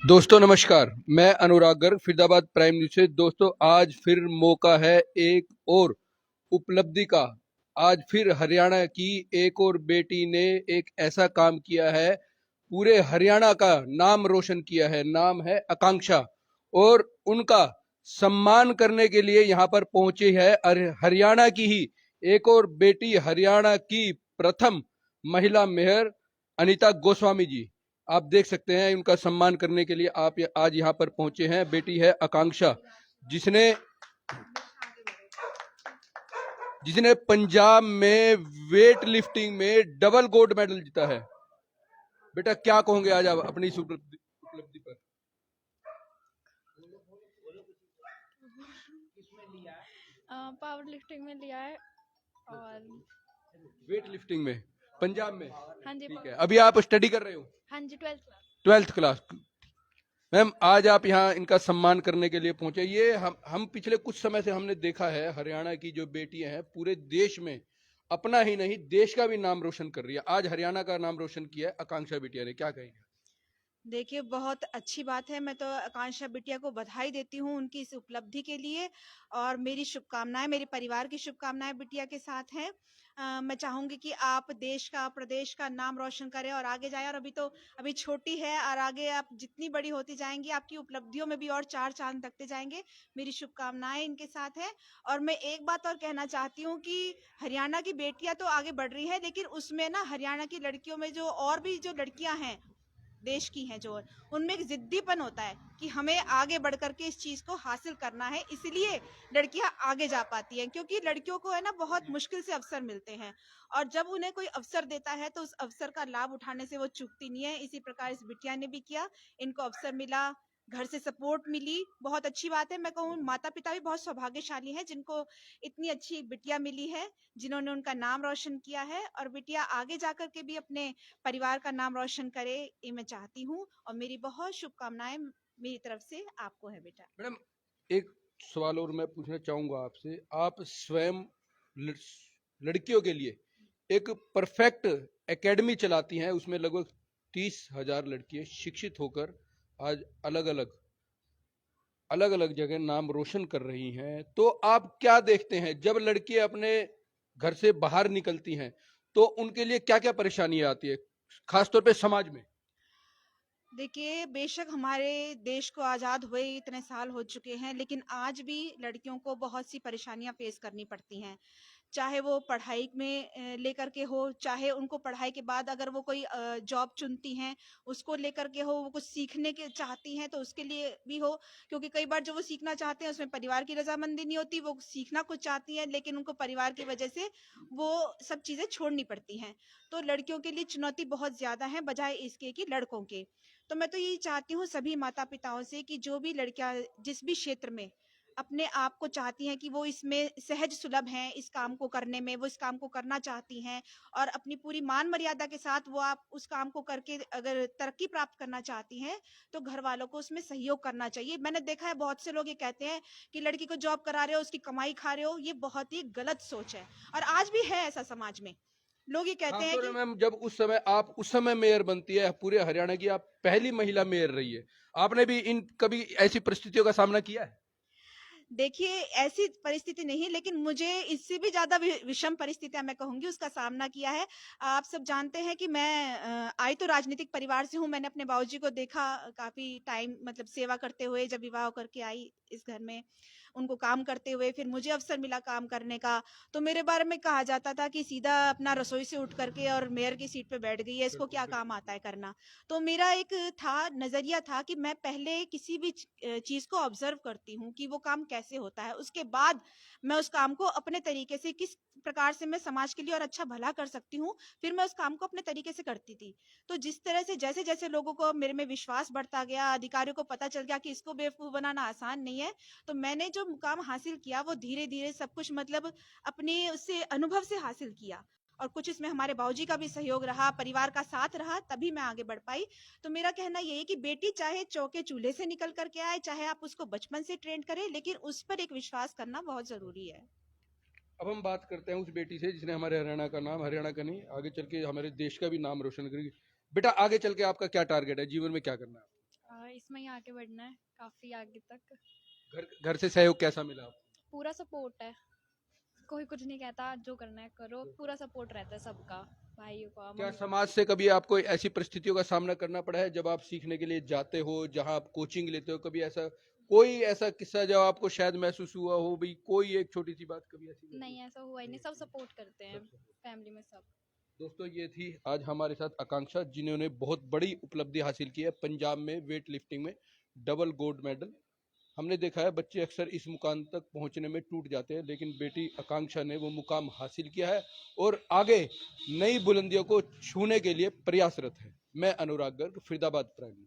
दोस्तों नमस्कार। मैं अनुराग गर्ग फरीदाबाद प्राइम न्यूज से। दोस्तों आज फिर मौका है एक और उपलब्धि का। आज फिर हरियाणा की एक और बेटी ने एक ऐसा काम किया है, पूरे हरियाणा का नाम रोशन किया है। नाम है आकांक्षा, और उनका सम्मान करने के लिए यहाँ पर पहुंची है हरियाणा की ही एक और बेटी, हरियाणा की प्रथम महिला मेयर अनीता गोस्वामी जी। आप देख सकते हैं, उनका सम्मान करने के लिए आप आज यहाँ पर पहुंचे हैं। बेटी है आकांक्षा, जिसने जिसने पंजाब में वेट लिफ्टिंग में डबल गोल्ड मेडल जीता है। बेटा क्या कहोगे आज आप अपनी इस उपलब्धि पर? पावर लिफ्टिंग में लिया है और वेट लिफ्टिंग में पंजाब में। हाँ जी। ठीक है, अभी आप स्टडी कर रहे हो? हाँ जी, 12th class. 12th class. Ma'am आज आप यहाँ इनका सम्मान करने के लिए पहुंचे। ये हम पिछले कुछ समय से हमने देखा है, हरियाणा की जो बेटियां हैं पूरे देश में अपना ही नहीं देश का भी नाम रोशन कर रही है। आज हरियाणा का नाम रोशन किया है आकांक्षा बिटिया ने, क्या कहेंगे? देखिए, बहुत अच्छी बात है। मैं तो आकांक्षा बिटिया को बधाई देती हूँ उनकी इस उपलब्धि के लिए, और मेरी शुभकामनाएं, मेरे परिवार की शुभकामनाएं बिटिया के साथ हैं। मैं चाहूंगी कि आप देश का, प्रदेश का नाम रोशन करें और आगे जाएं। और अभी छोटी है, और आगे आप जितनी बड़ी होती जाएंगी आपकी उपलब्धियों में भी और चार चांद लगते जाएंगे। मेरी शुभकामनाएं इनके साथ हैं। और मैं एक बात और कहना चाहती हूँ कि हरियाणा की बेटियां तो आगे बढ़ रही है, लेकिन उसमें ना हरियाणा की लड़कियों में जो और भी जो लड़कियां हैं देश की हैं, जो उनमें एक जिद्दीपन होता है कि हमें आगे बढ़ करके इस चीज को हासिल करना है। इसलिए लड़कियां आगे जा पाती हैं, क्योंकि लड़कियों को है ना बहुत मुश्किल से अवसर मिलते हैं, और जब उन्हें कोई अवसर देता है तो उस अवसर का लाभ उठाने से वो चूकती नहीं है। इसी प्रकार इस बिटिया ने भी किया। इनको अवसर मिला, घर से सपोर्ट मिली, बहुत अच्छी बात है। मैं कहूँ माता पिता भी बहुत सौभाग्यशाली हैं जिनको इतनी अच्छी बिटिया मिली है, जिन्होंने उनका नाम रोशन किया है। और बिटिया आगे जाकर के भी अपने परिवार का नाम रोशन करे, ये मैं चाहती हूँ। और मेरी बहुत शुभकामनाएं मेरी तरफ से आपको है बेटा। मैडम एक सवाल और मैं पूछना चाहूंगा आपसे। आप स्वयं लड़कियों के लिए एक परफेक्ट एकेडमी चलाती हैं, उसमें लगभग 30,000 लड़कियां शिक्षित होकर आज अलग अलग जगह नाम रोशन कर रही हैं। तो आप क्या देखते हैं जब लड़कियां अपने घर से बाहर निकलती हैं तो उनके लिए क्या क्या परेशानियां आती है, खासतौर पे समाज में? देखिए, बेशक हमारे देश को आज़ाद हुए इतने साल हो चुके हैं, लेकिन आज भी लड़कियों को बहुत सी परेशानियां फेस करनी पड़ती हैं। चाहे वो पढ़ाई में लेकर के हो, चाहे उनको पढ़ाई के बाद अगर वो कोई जॉब चुनती हैं उसको लेकर के हो, वो कुछ सीखने के चाहती हैं तो उसके लिए भी हो। क्योंकि कई बार जो वो सीखना चाहते हैं उसमें परिवार की रजामंदी नहीं होती, वो सीखना कुछ चाहती हैं लेकिन उनको परिवार की वजह से वो सब चीजें छोड़नी पड़ती हैं। तो लड़कियों के लिए चुनौती बहुत ज्यादा है बजाय इसके कि लड़कों के। तो मैं तो यही चाहती हूँ सभी माता पिताओं से कि जो भी लड़कियां जिस भी क्षेत्र में अपने आप को चाहती हैं कि वो इसमें सहज सुलभ हैं, इस काम को करने में, वो इस काम को करना चाहती हैं और अपनी पूरी मान मर्यादा के साथ वो आप उस काम को करके अगर तरक्की प्राप्त करना चाहती हैं तो घर वालों को उसमें सहयोग करना चाहिए। मैंने देखा है बहुत से लोग ये कहते हैं कि लड़की को जॉब करा रहे हो, उसकी कमाई खा रहे हो, ये बहुत ही गलत सोच है और आज भी है ऐसा समाज में। लोग ये कहते हैं खासतौर कि में मैम, जब उस समय मेयर बनती है, पूरे हरियाणा की आप पहली महिला मेयर रही है, आपने भी इन कभी ऐसी परिस्थितियों का सामना किया है? देखिए, ऐसी परिस्थिति नहीं, लेकिन मुझे इससे भी ज़्यादा विषम परिस्थितियाँ मैं कहूँगी उसका सामना किया है। आप सब जानते हैं कि मैं आई तो राजनीतिक परिवार से हूँ। मैंने अपने बाबूजी को देखा काफ़ी टाइम मतलब सेवा करते हुए, जब विवाह करके आई इस घर में, उनको काम करते हुए, फिर मुझे अवसर मिला काम करने का। तो मेरे बारे में कहा जाता था कि सीधा अपना रसोई से उठ करके और मेयर की सीट पे बैठ गई है, इसको बिल्कुल क्या बिल्कुल। काम आता है करना। तो मेरा एक नज़रिया था कि मैं पहले किसी भी चीज़ को ऑब्जर्व करती हूँ कि वो काम कैसे होता है, उसके बाद मैं उस काम को अपने तरीके से किस प्रकार से मैं समाज के लिए और अच्छा भला कर सकती हूँ, फिर मैं उस काम को अपने तरीके से करती थी। तो जिस तरह से जैसे जैसे लोगों को मेरे में विश्वास बढ़ता गया, अधिकारियों को पता चल गया कि इसको बेवकूफ बनाना आसान नहीं है, तो मैंने जो मुकाम हासिल किया वो धीरे धीरे सब कुछ मतलब अपने उससे अनुभव से हासिल किया। और कुछ इसमें हमारे बाबूजी का भी सहयोग रहा, परिवार का साथ रहा, तभी मैं आगे बढ़ पाई। तो मेरा कहना यही है कि बेटी चाहे चौके चूल्हे से निकल करके आए, चाहे आप उसको बचपन से ट्रेन करें, लेकिन उस पर एक विश्वास करना बहुत जरूरी है। अब हम बात करते हैं उस बेटी से जिसने हमारे हरियाणा का नाम, हरियाणा का नहीं, आगे चल के हमारे देश का भी नाम रोशन करेगी। बेटा आगे चल के आपका क्या टारगेट है, जीवन में क्या करना है? इसमें ही आगे बढ़ना है काफी आगे तक। घर से सहयोग कैसा मिला आपको? पूरा सपोर्ट है, कोई कुछ नहीं कहता, जो करना है करो, पूरा सपोर्ट रहता है सबका, भाइयों का क्या मम्मी समाज से कभी आपको ऐसी परिस्थितियों का सामना करना पड़ा है जब आप सीखने के लिए जाते हो, जहां आप कोचिंग लेते हो? कभी ऐसा कोई ऐसा किस्सा जब आपको शायद महसूस हुआ हो भाई, कोई एक छोटी सी बात कभी ऐसी का। घटी नहीं, हो? ऐसा हुआ ही नहीं, सब सपोर्ट करते हैं, सब support। फैमिली में सब। दोस्तों ये थी आज हमारे साथ आकांक्षा, जिन्होंने बहुत बड़ी उपलब्धि हासिल की है पंजाब में वेट लिफ्टिंग में, डबल गोल्ड मेडल। हमने देखा है बच्चे अक्सर इस मुकाम तक पहुंचने में टूट जाते हैं, लेकिन बेटी आकांक्षा ने वो मुकाम हासिल किया है और आगे नई बुलंदियों को छूने के लिए प्रयासरत है। मैं अनुराग गर्ग, फरीदाबाद प्राइम।